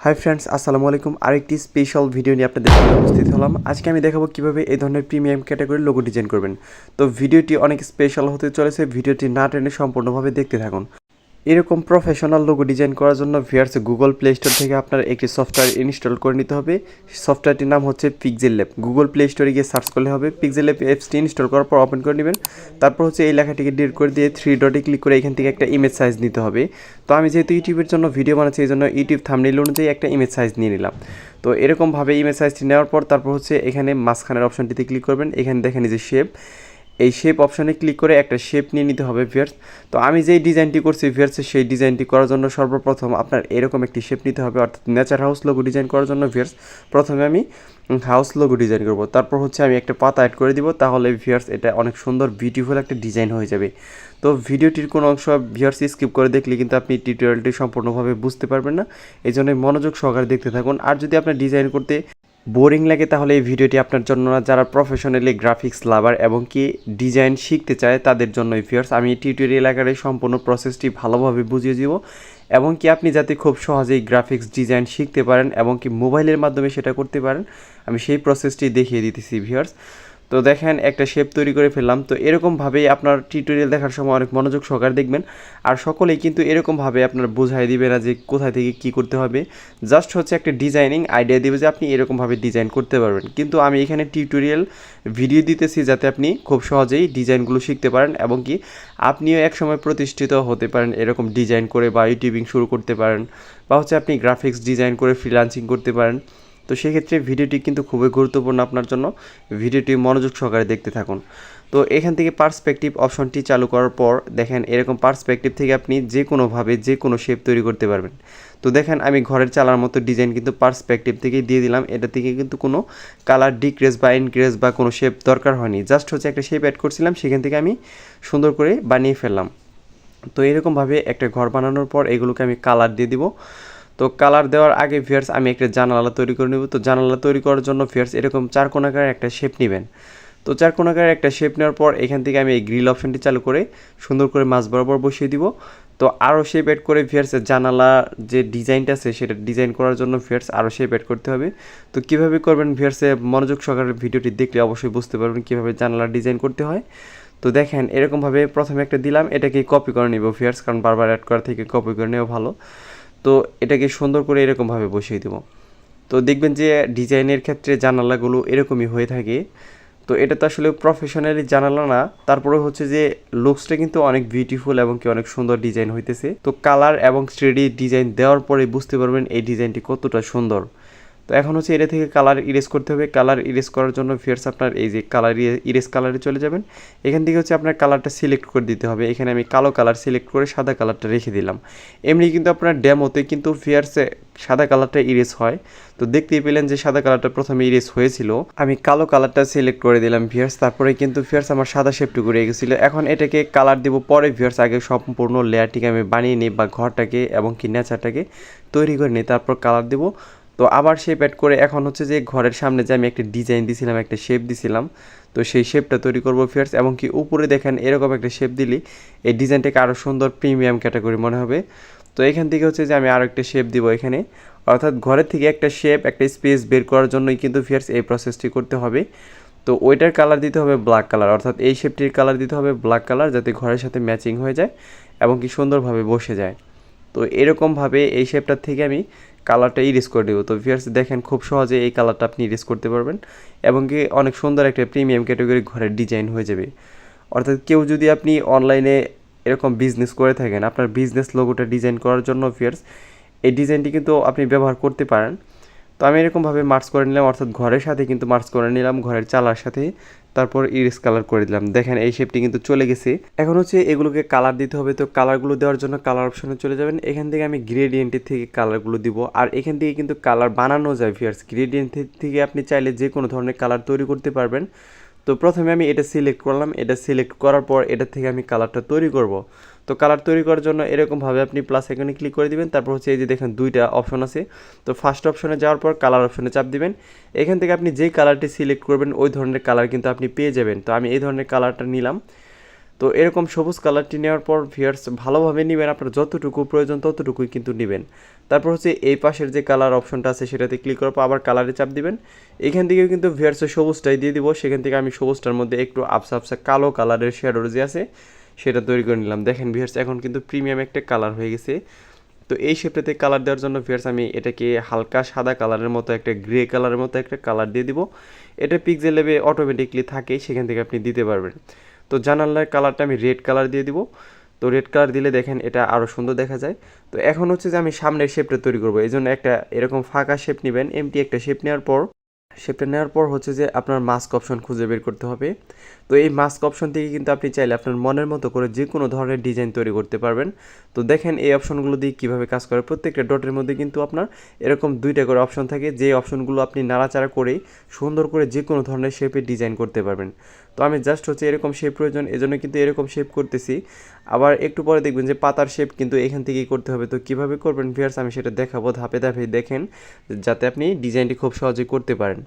Hi friends, আসসালামু আলাইকুম। আরেকটি স্পেশাল ভিডিও নিয়ে আপনাদের সামনে উপস্থিত হলাম। আজকে আমি দেখাবো কিভাবে এই ধরনের প্রিমিয়াম ক্যাটাগরির লোগো ডিজাইন করবেন। তো ভিডিওটি অনেক স্পেশাল হতে চলেছে, ভিডিওটি না টেনে সম্পূর্ণভাবে দেখতে থাকুন। এরকম প্রফেশনাল লোগো ডিজাইন করার জন্য ভিউয়ার্স গুগল প্লে স্টোর থেকে আপনার একটি সফটওয়্যার ইনস্টল করে নিতে হবে। সফটওয়্যারটির নাম হচ্ছে পিক্সেল ল্যাব। গুগল প্লে স্টোরে গিয়ে সার্চ করলে হবে। পিক্সেল ল্যাব অ্যাপসটি ইনস্টল করার পর ওপেন করে নেবেন। তারপর হচ্ছে এই লেখাটিকে ডিলিট করে দিয়ে থ্রি ডটে ক্লিক করে এখান থেকে একটা ইমেজ সাইজ নিতে হবে। তো আমি যেহেতু ইউটিউবের জন্য ভিডিও বানাচ্ছি, এই জন্য ইউটিউব থাম্বনেইল অনুযায়ী একটা ইমেজ সাইজ নিয়ে নিলাম। তো এরকমভাবে ইমেজ সাইজটি নেওয়ার পর তারপর হচ্ছে এখানে মাঝখানের অপশনটিতে ক্লিক করবেন। এখানে দেখেন যে শেপ, এই শেপ অপশনে ক্লিক করে একটা শেপ নিয়ে নিতে হবে ভিউয়ার্স। তো আমি যেই ডিজাইনটি করছি ভিউয়ার্স, সেই ডিজাইনটি করার জন্য সর্বপ্রথম আপনার এরকম একটি শেপ নিতে হবে, অর্থাৎ নেচার হাউস লোগো ডিজাইন করার জন্য ভিউয়ার্স প্রথমে আমি হাউস লোগো ডিজাইন করব। তারপর হচ্ছে আমি একটা পাতা অ্যাড করে দিব, তাহলে ভিউয়ার্স এটা অনেক সুন্দর বিউটিফুল একটা ডিজাইন হয়ে যাবে। তো ভিডিওটির কোনো অংশ ভিউয়ার্স স্কিপ করে দেখলে কিন্তু আপনি টিউটোরিয়ালটি সম্পূর্ণভাবে বুঝতে পারবেন না, এই জন্য মনোযোগ সহকারে দেখতে থাকুন। আর যদি আপনার ডিজাইন করতে বোরিং লাগে তাহলে এই ভিডিওটি আপনার জন্য না, যারা প্রফেশনালি গ্রাফিক্স লাভার এবং কি ডিজাইন শিখতে চায় তাদের জন্যই ভিউয়ার্স। আমি টিউটোরিয়াল আকারে সম্পূর্ণ প্রসেসটি ভালোভাবে বুঝিয়ে দিব, এবং কি আপনি যাতে খুব সহজেই গ্রাফিক্স ডিজাইন শিখতে পারেন এবং কি মোবাইলের মাধ্যমে সেটা করতে পারেন, আমি সেই প্রসেসটি দেখিয়ে দিতেছি ভিউয়ার্স। তো দেখেন একটা শেপ তৈরি করে ফেললাম। তো এরকমভাবেই আপনার টিউটোরিয়াল দেখার সময় অনেক মনোযোগ সহকারে দেখবেন। আর সকলেই কিন্তু এরকমভাবে আপনার বোঝাই দিবে না যে কোথায় থেকে কী করতে হবে, জাস্ট হচ্ছে একটা ডিজাইনিং আইডিয়া দিবে যে আপনি এরকমভাবে ডিজাইন করতে পারবেন। কিন্তু আমি এখানে টিউটোরিয়াল ভিডিও দিতেছি যাতে আপনি খুব সহজেই ডিজাইনগুলো শিখতে পারেন এবং কি আপনিও একসময় প্রতিষ্ঠিত হতে পারেন এরকম ডিজাইন করে, বা ইউটিউবিং শুরু করতে পারেন, বা হচ্ছে আপনি গ্রাফিক্স ডিজাইন করে ফ্রিল্যান্সিং করতে পারেন। তো সেক্ষেত্রে ভিডিওটি কিন্তু খুবই গুরুত্বপূর্ণ আপনার জন্য, ভিডিওটি মনোযোগ সহকারে দেখতে থাকুন। তো এখান থেকে পার্সপেক্টিভ অপশনটি চালু করার পর দেখেন এরকম পার্সপেক্টিভ থেকে আপনি যে কোনোভাবে যে কোনো শেপ তৈরি করতে পারবেন। তো দেখেন আমি ঘরের চালার মতো ডিজাইন কিন্তু পার্সপেক্টিভ থেকেই দিয়ে দিলাম। এটা থেকে কিন্তু কোনো কালার ডিক্রেস বা ইনক্রেস বা কোনো শেপ দরকার হয়নি, জাস্ট হচ্ছে একটা শেপ অ্যাড করছিলাম, সেখান থেকে আমি সুন্দর করে বানিয়ে ফেললাম। তো এরকমভাবে একটা ঘর বানানোর পর এগুলোকে আমি কালার দিয়ে দিব। তো কালার দেওয়ার আগে ভিউয়ার্স আমি একটা জানালা তৈরি করে নেব। তো জানালা তৈরি করার জন্য ভিউয়ার্স এরকম চারকোণাকার একটা শেপ নেবেন। তো চারকোণাকার একটা শেপ নেওয়ার পর এখান থেকে আমি এই গ্রিল অপশনটি চালু করে সুন্দর করে মাঝ বরাবর বসিয়ে দিব। তো আরও শেপ অ্যাড করে ভিউয়ার্স জানালা যে ডিজাইনটা আছে সেটা ডিজাইন করার জন্য ভিউয়ার্স আরও শেপ অ্যাড করতে হবে। তো কীভাবে করবেন ভিউয়ার্সে মনোযোগ সহকারে ভিডিওটি দেখলে অবশ্যই বুঝতে পারবেন কীভাবে জানালা ডিজাইন করতে হয়। তো দেখেন এরকমভাবে প্রথমে একটা দিলাম, এটাকে কপি করে নেব ভিউয়ার্স, কারণ বারবার অ্যাড করা থেকে কপি করে নেওয়া ভালো। তো এটাকে সুন্দর করে এরকমভাবে বসিয়ে দেবো। তো দেখবেন যে ডিজাইনের ক্ষেত্রে জানালাগুলো এরকমই হয়ে থাকে। তো এটা তো আসলে প্রফেশনালি জানালা না, তারপরে হচ্ছে যে লুকসটা কিন্তু অনেক বিউটিফুল এবং কি অনেক সুন্দর ডিজাইন হইতেছে। তো কালার এবং থ্রিডি ডিজাইন দেওয়ার পরে বুঝতে পারবেন এই ডিজাইনটি কতটা সুন্দর। তো এখন হচ্ছে এটা থেকে কালার ইরেজ করতে হবে। কালার ইরেজ করার জন্য ফিয়ার্স আপনার এই যে কালার ইরেজ কালারে চলে যাবেন। এখান থেকে হচ্ছে আপনার কালারটা সিলেক্ট করে দিতে হবে। এখানে আমি কালো কালার সিলেক্ট করে সাদা কালারটা রেখে দিলাম। এমনি কিন্তু আপনার ডেমোতে কিন্তু ফিয়ার্সে সাদা কালারটা ইরেজ হয়। তো দেখতেই পেলেন যে সাদা কালারটা প্রথমে ইরেজ হয়েছিল, আমি কালো কালারটা সিলেক্ট করে দিলাম ভিউয়ার্স। তারপরে কিন্তু ভিউয়ার্স আমার সাদা শেপটুকু রয়ে গেছিলো। এখন এটাকে কালার দেবো পরে ভিউয়ার্স, আগে সম্পূর্ণ লেয়ারটিকে আমি বানিয়ে নিই বা ঘরটাকে এবং কি নেচারটাকে তৈরি করে নিই, তারপর কালার দেবো। তো আবার শেপ অ্যাড করে এখন হচ্ছে যে ঘরের সামনে যে আমি একটা ডিজাইন দিছিলাম, একটা শেপ দিছিলাম, তো সেই শেপটা তৈরি করবো ভিউয়ার্স। এবং কি উপরে দেখেন এরকম একটা শেপ দিলি এই ডিজাইনটাকে আরও সুন্দর প্রিমিয়াম ক্যাটাগরি মনে হবে। তো এখান থেকে হচ্ছে যে আমি আরও একটা শেপ দিব এখানে, অর্থাৎ ঘরের থেকে একটা শেপ একটা স্পেস বের করার জন্যই কিন্তু ভিউয়ার্স এই প্রসেসটি করতে হবে। তো ওইটার কালার দিতে হবে ব্ল্যাক কালার, অর্থাৎ এই শেপটির কালার দিতে হবে ব্ল্যাক কালার, যাতে ঘরের সাথে ম্যাচিং হয়ে যায় এবং কি সুন্দরভাবে বসে যায়। তো এরকমভাবে এই শেপটার থেকে আমি কালারটা ইরেজ করে দেবো। তো ভিউয়ার্স দেখেন খুব সহজে এই কালারটা আপনি ইরেজ করতে পারবেন এবং কি অনেক সুন্দর একটা প্রিমিয়াম ক্যাটাগরি ঘরের ডিজাইন হয়ে যাবে। অর্থাৎ কেউ যদি আপনি অনলাইনে এরকম বিজনেস করে থাকেন, আপনার বিজনেস লোগোটা ডিজাইন করার জন্য ভিউয়ার্স এই ডিজাইনটি কিন্তু আপনি ব্যবহার করতে পারেন। তো আমি এরকমভাবে মার্চ করে নিলাম, অর্থাৎ ঘরের সাথে কিন্তু মার্চ করে নিলাম, ঘরের চালার সাথে, তারপর ইরেজ কালার করে দিলাম। দেখেন এই শেপটি কিন্তু চলে গেছে। এখন হচ্ছে এগুলোকে কালার দিতে হবে। তো কালারগুলো দেওয়ার জন্য কালার অপশনে চলে যাবেন। এখান থেকে আমি গ্রেডিয়েন্টের থেকে কালারগুলো দিব। আর এখান থেকে কিন্তু কালার বানানো যায় ভিউয়ার্স, গ্রেডিয়েন্ট থেকে আপনি চাইলে যে কোনো ধরনের কালার তৈরি করতে পারবেন। তো প্রথমে আমি এটা সিলেক্ট করলাম, এটা সিলেক্ট করার পর এটা থেকে আমি কালারটা তৈরি করব। তো কালার তৈরি করার জন্য এরকমভাবে আপনি প্লাস আইকনে ক্লিক করে দিবেন। তারপর হচ্ছে এই যে দেখেন দুইটা অপশন আছে। তো ফার্স্ট অপশনে যাওয়ার পর কালার অপশনে চাপ দিবেন। এখান থেকে আপনি যেই কালারটি সিলেক্ট করবেন ওই ধরনের কালার কিন্তু আপনি পেয়ে যাবেন। তো আমি এই ধরনের কালারটা নিলাম। তো এরকম সবুজ কালারটি নেওয়ার পর ভিউয়ার্স ভালোভাবে নেবেন, আপনার যতটুকু প্রয়োজন ততটুকুই কিন্তু নেবেন। তারপর হচ্ছে এই পাশের যে কালার অপশনটা আছে সেটাতে ক্লিক করার পর আবার কালারে চাপ দিবেন। এখান থেকেও কিন্তু ভিউয়ার্স সবুজটাই দিয়ে দিব। সেখান থেকে আমি সবুজটার মধ্যে একটু আবসা আবসা কালো কালারের শ্যাডো যে আছে সেটা তৈরি করে নিলাম। দেখেন ভিউয়ার্স এখন কিন্তু প্রিমিয়াম একটা কালার হয়ে গেছে। তো এই শেপটাতে কালার দেওয়ার জন্য ভিউয়ার্স আমি এটাকে হালকা সাদা কালারের মতো একটা গ্রে কালারের মতো একটা কালার দিয়ে দিব। এটা পিক্সেল লেভে অটোমেটিকলি থাকে, সেখান থেকে আপনি দিতে পারবেন। তো জানালার কালারটা আমি রেড কালার দিয়ে দিব। তো রেড কালার দিলে দেখেন এটা আরও সুন্দর দেখা যায়। তো এখন হচ্ছে যে আমি সামনের শেপটা তৈরি করবো, এই জন্য একটা এরকম ফাঁকা শেপ নেবেন। এমটি একটা শেপ নেওয়ার পর হচ্ছে যে আপনার মাস্ক অপশন খুঁজে বের করতে হবে। তো এই মাস্ক অপশন থেকে কিন্তু আপনি চাইলে আপনার মনের মতো করে যে কোনো ধরনের ডিজাইন তৈরি করতে পারবেন। তো দেখেন এই অপশনগুলো দিয়ে কীভাবে কাজ করে। প্রত্যেকটা ডটের মধ্যে কিন্তু আপনার এরকম 2টা করে অপশন থাকে, যে অপশনগুলো আপনি নাড়াচাড়া করেই সুন্দর করে যে কোনো ধরনের শেপে ডিজাইন করতে পারবেন। তো আমি জাস্ট হচ্ছে এরকম শেপ প্রয়োজন, এজন্য কিন্তু এরকম শেপ করতেছি। আবার একটু পরে দেখবেন যে পাতার শেপ কিন্তু এখান থেকেই করতে হবে। তো কীভাবে করবেন ভিউয়ার্স আমি সেটা দেখাবো ধাপে ধাপে, দেখেন যাতে আপনি ডিজাইনটি খুব সহজে করতে পারেন।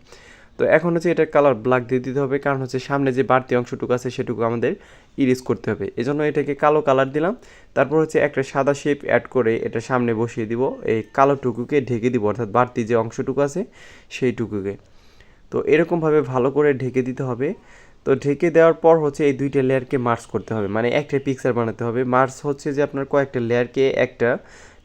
তো এখন হচ্ছে এটার কালার ব্ল্যাক দিয়ে দিতে হবে, কারণ হচ্ছে সামনে যে বাড়তি অংশটুকু আছে সেটুকু আমাদের ইরেজ করতে হবে। এজন্য এটাকে কালো কালার দিলাম। তারপর হচ্ছে একটা সাদা শেপ অ্যাড করে এটা সামনে বসিয়ে দিব, এই কালোটুকুকে ঢেকে দিব, অর্থাৎ বাড়তি যে অংশটুকু আছে সেইটুকুকে। তো এরকমভাবে ভালো করে ঢেকে দিতে হবে। তো ঢেকে দেওয়ার পর হচ্ছে এই 2টা লেয়ারকে মার্জ করতে হবে, মানে একটা পিকচার বানাতে হবে। মার্জ হচ্ছে যে আপনার কয়েকটা লেয়ারকে একটা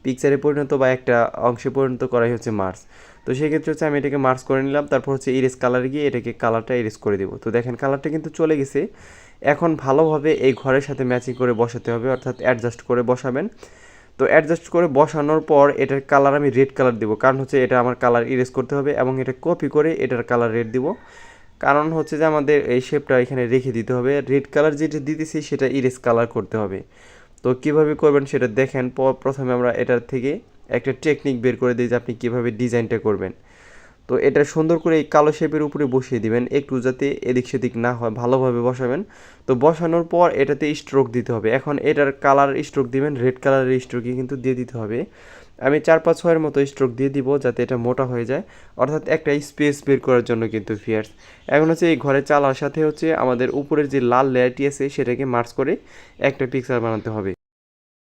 পিকচারে পরিণত বা একটা অংশে পরিণত করাই হচ্ছে মার্জ। তো সেক্ষেত্রে হচ্ছে আমি এটাকে মার্জ করে নিলাম। তারপর হচ্ছে ইরেজ কালারে গিয়ে এটাকে কালারটা ইরেজ করে দেবো। তো দেখেন কালারটা কিন্তু চলে গেছে। এখন ভালোভাবে এই ঘরের সাথে ম্যাচিং করে বসাতে হবে, অর্থাৎ অ্যাডজাস্ট করে বসাবেন। তো অ্যাডজাস্ট করে বসানোর পর এটার কালার আমি রেড কালার দেবো, কারণ হচ্ছে এটা আমার কালার ইরেজ করতে হবে এবং এটা কপি করে এটার কালার রেড দিব। কারণ হচ্ছে যে আমাদের এই শেপটা এখানে রেখে দিতে হবে। রেড কালার যেটা দিতেছি সেটা ইরেজ কালার করতে হবে। তো কীভাবে করবেন সেটা দেখেন। প্রথমে আমরা এটার থেকে একটা টেকনিক বের করে দিই যে আপনি কীভাবে ডিজাইনটা করবেন। তো এটা সুন্দর করে এই কালো শেপের উপরে বসিয়ে দিবেন, একটু যাতে এদিক সেদিক না হয়, ভালোভাবে বসাবেন। তো বসানোর পর এটাতে স্ট্রোক দিতে হবে। এখন এটার কালার স্ট্রোক দিবেন, রেড কালারের স্ট্রোকই কিন্তু দিয়ে দিতে হবে। আমি 4-5-6-এর মতো স্ট্রোক দিয়ে দিব যাতে এটা মোটা হয়ে যায়, অর্থাৎ একটা স্পেস বের করার জন্য কিন্তু ভিউয়ার্স। এখন হচ্ছে এই ঘরে চালার সাথে হচ্ছে আমাদের উপরের যে লাল লেয়ারটি আছে সেটাকে মার্জ করে একটা পিকচার বানাতে হবে।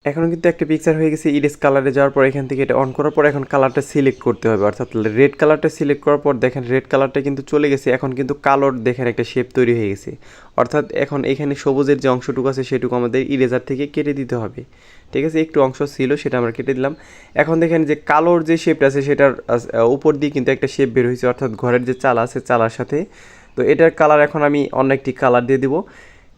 এখন কিন্তু একটা পিকচার হয়ে গেছে। ইরেজ কালারে যাওয়ার পর এখান থেকে এটা অন করার পর এখন কালারটা সিলেক্ট করতে হবে, অর্থাৎ রেড কালারটা সিলেক্ট করার পর দেখেন রেড কালারটা কিন্তু চলে গেছে। এখন কিন্তু কালোর দেখেন একটা শেপ তৈরি হয়ে গেছে, অর্থাৎ এখন এখানে সবুজের যে অংশটুকু আছে সেটুকু আমাদের ইরেজার থেকে কেটে দিতে হবে। ঠিক আছে, একটু অংশ ছিল সেটা আমরা কেটে দিলাম। এখন দেখেন যে কালোর যে শেপটা আছে সেটার উপর দিয়ে কিন্তু একটা শেপ বের হয়েছে, অর্থাৎ ঘরের যে চালা আছে চালার সাথে। তো এটার কালার এখন আমি অন্য একটি কালার দিয়ে দিব।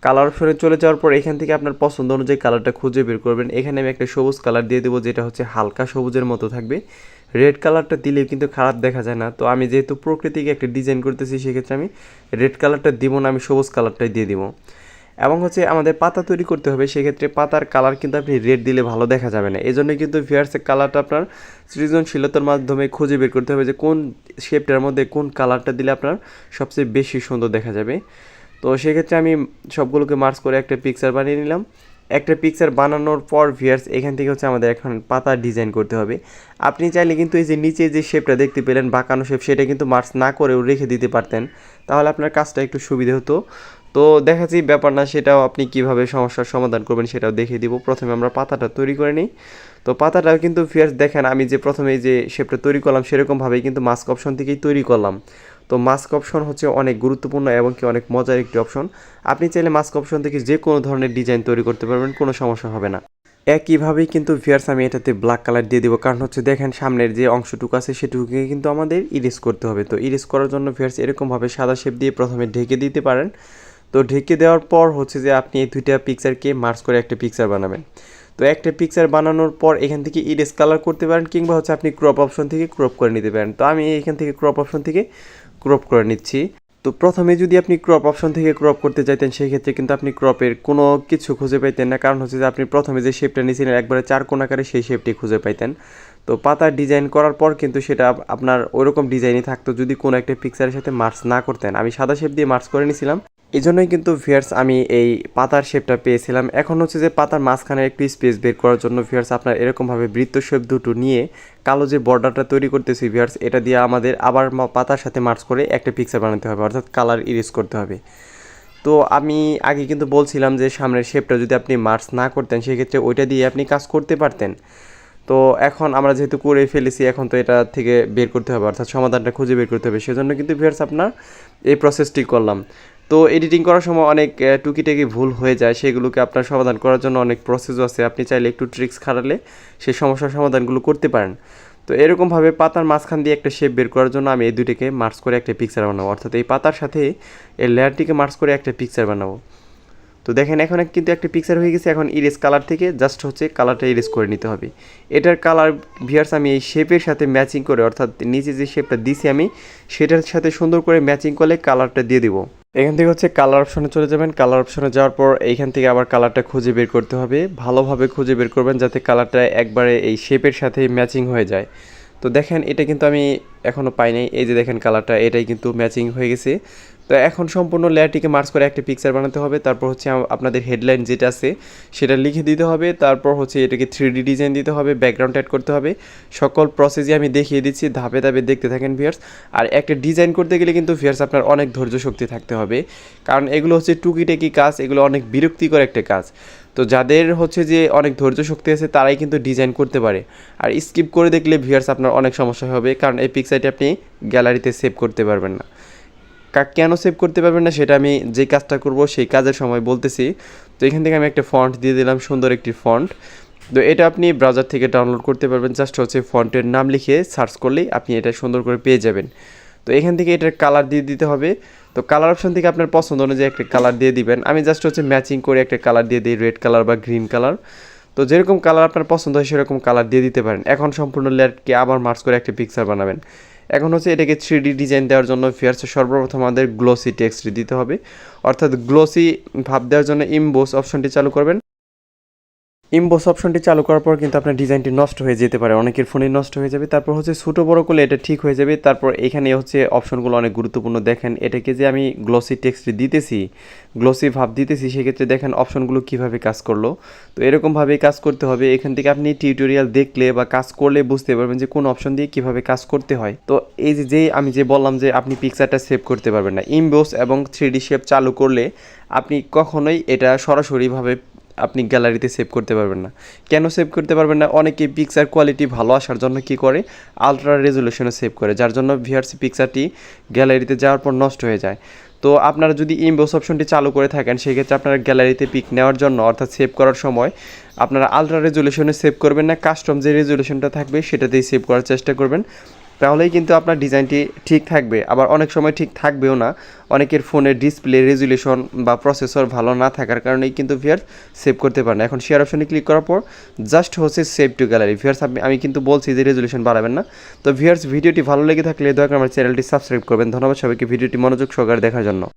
কালার অপশনে চলে যাওয়ার পর এখান থেকে আপনার পছন্দ অনুযায়ী কালারটা খুঁজে বের করবেন। এখানে আমি একটা সবুজ কালার দিয়ে দেবো, যেটা হচ্ছে হালকা সবুজের মতো থাকবে। রেড কালারটা দিলে কিন্তু খারাপ দেখা যায় না। তো আমি যেহেতু প্রকৃতিকে একটা ডিজাইন করতেছি সেক্ষেত্রে আমি রেড কালারটা দিব না, আমি সবুজ কালারটাই দিয়ে দিব। এবং হচ্ছে আমাদের পাতা তৈরি করতে হবে, সেক্ষেত্রে পাতার কালার কিন্তু আপনি রেড দিলে ভালো দেখা যাবে না। এই জন্য কিন্তু ভিউয়ার্সের কালারটা আপনার সৃজনশীলতার মাধ্যমে খুঁজে বের করতে হবে যে কোন শেপটার মধ্যে কোন কালারটা দিলে আপনার সবচেয়ে বেশি সুন্দর দেখা যাবে। তো সেক্ষেত্রে আমি সবগুলোকে মার্জ করে একটা পিকচার বানিয়ে নিলাম। একটা পিকচার বানানোর পর ভিউয়ার্স এখান থেকে হচ্ছে আমাদের এখন পাতা ডিজাইন করতে হবে। আপনি চাইলে কিন্তু এই যে নিচে যে শেপটা দেখতে পেলেন বাঁকানো শেপ, সেটা কিন্তু মার্জ না করেও রেখে দিতে পারতেন, তাহলে আপনার কাজটা একটু সুবিধা হতো। তো দেখাচ্ছি ব্যাপার না, সেটাও আপনি কিভাবে সমস্যার সমাধান করবেন সেটাও দেখিয়ে দিব। প্রথমে আমরা পাতাটা তৈরি করে নিই। তো পাতাটাও কিন্তু ভিউয়ার্স দেখেন আমি যে প্রথমে যে শেপটা তৈরি করলাম সেরকমভাবেই কিন্তু মাস্ক অপশন থেকেই তৈরি করলাম। তো মাস্ক অপশন হচ্ছে অনেক গুরুত্বপূর্ণ এবং কি অনেক মজার একটি অপশন। আপনি চাইলে মাস্ক অপশন থেকে যে কোনো ধরনের ডিজাইন তৈরি করতে পারবেন, কোনো সমস্যা হবে না। একইভাবেই কিন্তু ভিউয়ার্স আমি এটাতে ব্ল্যাক কালার দিয়ে দেবো, কারণ হচ্ছে দেখেন সামনের যে অংশটুকু আছে সেটুকুকে কিন্তু আমাদের ইরেজ করতে হবে। তো ইরেজ করার জন্য ভিউয়ার্স এরকমভাবে সাদা শেপ দিয়ে প্রথমে ঢেকে দিতে পারেন। তো ঢেকে দেওয়ার পর হচ্ছে যে আপনি এই 2টা পিকচারকে মার্জ করে একটা পিকচার বানাবেন। তো একটা পিকচার বানানোর পর এখান থেকে ইরেজ কালার করতে পারেন, কিংবা হচ্ছে আপনি ক্রপ অপশন থেকে ক্রপ করে নিতে পারেন। তো আমি এখান থেকে ক্রপ অপশন থেকে ক্রপ করে নিচ্ছি। তো প্রথমে যদি আপনি ক্রপ অপশন থেকে ক্রপ করতে চাইতেন সেক্ষেত্রে কিন্তু আপনি ক্রপের কোনো কিছু খুঁজে পাইতেন না, কারণ হচ্ছে যে আপনি প্রথমে যে শেপটা নিয়েছিলেন একবারে 4 কোণ আকারে সেই শেপটি খুঁজে পাইতেন। তো পাতার ডিজাইন করার পর কিন্তু সেটা আপনার ওইরকম ডিজাইনই থাকতো যদি কোনো একটা পিকচারের সাথে মার্চ না করতেন। আমি সাদা শেপ দিয়ে মার্চ করে নিয়েছিলাম, এই জন্যই কিন্তু ভিউয়ার্স আমি এই পাতার শেপটা পেয়েছিলাম। এখন হচ্ছে যে পাতার মাঝখানে একটু স্পেস বের করার জন্য ভিউয়ার্স আপনার এরকমভাবে বৃত্ত শেপ দুটো নিয়ে কালো যে বর্ডারটা তৈরি করতেছি ভিউয়ার্স, এটা দিয়ে আমাদের আবার পাতার সাথে মার্চ করে একটা পিকচার বানাতে হবে, অর্থাৎ কালার ইরেজ করতে হবে। তো আমি আগে কিন্তু বলছিলাম যে সামনের শেপটা যদি আপনি মার্চ না করতেন সেক্ষেত্রে ওইটা দিয়ে আপনি কাজ করতে পারতেন। তো এখন আমরা যেহেতু করে ফেলেছি, এখন তো এটা থেকে বের করতে হবে, অর্থাৎ সমাধানটা খুঁজে বের করতে হবে। সেজন্য কিন্তু ভিউয়ার্স আপনার এই প্রসেসটি করলাম। তো এডিটিং করার সময় অনেক টুকিটাকি ভুল হয়ে যায়, সেগুলোকে আপনার সমাধান করার জন্য অনেক প্রসেসও আছে। আপনি চাইলে একটু ট্রিক্স খাটালে সেই সমস্যার সমাধানগুলো করতে পারেন। তো এরকমভাবে পাতার মাঝখান দিয়ে একটা শেপ বের করার জন্য আমি এই দুইটাকে মার্চ করে একটা পিকচার বানাবো, অর্থাৎ এই পাতার সাথে এই লেয়ারটিকে মার্চ করে একটা পিকচার বানাবো। তো দেখেন এখন কিন্তু একটা পিকচার হয়ে গেছে। এখন ইরেজ কালার থেকে জাস্ট হচ্ছে কালারটা ইরেজ করে নিতে হবে। এটার কালার ভিউয়ার্স আমি এই শেপের সাথে ম্যাচিং করে, অর্থাৎ নিচে যে শেপটা দিছি আমি সেটার সাথে সুন্দর করে ম্যাচিং করলে কালারটা দিয়ে দিব। এখান থেকে হচ্ছে কালার অপশনে চলে যাবেন। কালার অপশনে যাওয়ার পর এইখান থেকে আবার কালারটা খুঁজে বের করতে হবে। ভালোভাবে খুঁজে বের করবেন যাতে কালারটা একবারে এই শেপের সাথে ম্যাচিং হয়ে যায়। তো দেখেন এটা কিন্তু আমি এখনও পাই নাই। এই যে দেখেন কালারটা, এটাই কিন্তু ম্যাচিং হয়ে গেছে। তো এখন সম্পূর্ণ লেয়ারটিকে মার্চ করে একটা পিকচার বানাতে হবে। তারপর হচ্ছে আপনাদের হেডলাইন যেটা আছে সেটা লিখে দিতে হবে। তারপর হচ্ছে এটাকে 3D ডিজাইন দিতে হবে, ব্যাকগ্রাউন্ড অ্যাড করতে হবে। সকল প্রসেসই আমি দেখিয়ে দিচ্ছি, ধাপে ধাপে দেখতে থাকেন ভিউয়ার্স। আর একটা ডিজাইন করতে গেলে কিন্তু ভিউয়ার্স আপনার অনেক ধৈর্য শক্তি থাকতে হবে, কারণ এগুলো হচ্ছে টুকিটাকি কাজ, এগুলো অনেক বিরক্তিকর একটা কাজ। তো যাদের হচ্ছে যে অনেক ধৈর্য শক্তি আছে তারাই কিন্তু ডিজাইন করতে পারে। আর স্কিপ করে দেখলে ভিউয়ার্স আপনার অনেক সমস্যা হবে, কারণ এই পিকচারটি আপনি গ্যালারিতে সেভ করতে পারবেন না। কেন সেভ করতে পারবেন না সেটা আমি যে কাজটা করব সেই কাজের সময় বলতেছি। তো এখান থেকে আমি একটা ফন্ট দিয়ে দিলাম, সুন্দর একটি ফন্ট। তো এটা আপনি ব্রাউজার থেকে ডাউনলোড করতে পারবেন, জাস্ট হচ্ছে ফন্টের নাম লিখে সার্চ করলেই আপনি এটা সুন্দর করে পেয়ে যাবেন। তো এখান থেকে এটার কালার দিয়ে দিতে হবে। তো কালার অপশন থেকে আপনার পছন্দ অনুযায়ী একটা কালার দিয়ে দিবেন। আমি জাস্ট হচ্ছে ম্যাচিং করে একটা কালার দিয়ে দিই, রেড কালার বা গ্রিন কালার। তো যেরকম কালার আপনার পছন্দ হয় সেরকম কালার দিয়ে দিতে পারেন। এখন সম্পূর্ণ লেয়ারকে আবার মার্চ করে একটা পিকচার বানাবেন। এখন হচ্ছে এটাকে 3D ডিজাইন দেওয়ার জন্য ভিউয়ার্স সর্বপ্রথম আমাদের গ্লোসি টেক্সট দিতে হবে, অর্থাৎ গ্লোসি ভাব দেওয়ার জন্য ইমবোস অপশনটি চালু করবেন। ইমবোস অপশনটি চালু করার পর কিন্তু আপনার ডিজাইনটি নষ্ট হয়ে যেতে পারে, অনেকের ফোনে নষ্ট হয়ে যাবে। তারপর হচ্ছে ছোটো বড়ো করলে এটা ঠিক হয়ে যাবে। তারপর এখানে হচ্ছে অপশনগুলো অনেক গুরুত্বপূর্ণ। দেখেন এটাকে যে আমি গ্লোসি টেক্সট দিতেছি, গ্লোসি ভাব দিতেছি, সেক্ষেত্রে দেখেন অপশনগুলো কীভাবে কাজ করলো। তো এরকমভাবেই কাজ করতে হবে। এখান থেকে আপনি টিউটোরিয়াল দেখলে বা কাজ করলে বুঝতে পারবেন যে কোন অপশন দিয়ে কীভাবে কাজ করতে হয়। তো এই যে আমি যে বললাম যে আপনি পিকচারটা সেভ করতে পারবেন না, ইমবোস এবং 3D শেপ চালু করলে আপনি কখনোই এটা সরাসরিভাবে আপনি গ্যালারিতে সেভ করতে পারবেন না। কেন সেভ করতে পারবেন না? অনেকে পিকচার কোয়ালিটি ভালো আসার জন্য কি করে, আলট্রা রেজুলেশনে সেভ করে, যার জন্য ভিআরসি পিকচারটি গ্যালারিতে যাওয়ার পর নষ্ট হয়ে যায়। তো আপনারা যদি ইমবোস অপশনটি চালু করে থাকেন সেক্ষেত্রে আপনারা গ্যালারিতে পিক নেওয়ার জন্য, অর্থাৎ সেভ করার সময় আপনারা আলট্রা রেজুলেশনে সেভ করবেন না, কাস্টম যে রেজুলেশনটা থাকবে সেটাতেই সেভ করার চেষ্টা করবেন। তাহলেই কিন্তু আপনার ডিজাইনটি ঠিক থাকবে। আবার অনেক সময় ঠিক থাকবেও না, অনেকের ফোনের ডিসপ্লে রেজুলেশন বা প্রসেসর ভালো না থাকার কারণেই কিন্তু ভিউয়ার্স সেভ করতে পারেন। এখন শেয়ার অপশনে ক্লিক করার পর জাস্ট হচ্ছে সেভ টু গ্যালারি। ভিউয়ার্স আমি কিন্তু বলছি যে রেজুলেশন বাড়াবেন না। তো ভিউয়ার্স ভিডিওটি ভালো লেগে থাকলে দয়া করে আমার চ্যানেলটি সাবস্ক্রাইব করবেন। ধন্যবাদ সবাইকে ভিডিওটি মনোযোগ সহকারে দেখার জন্য।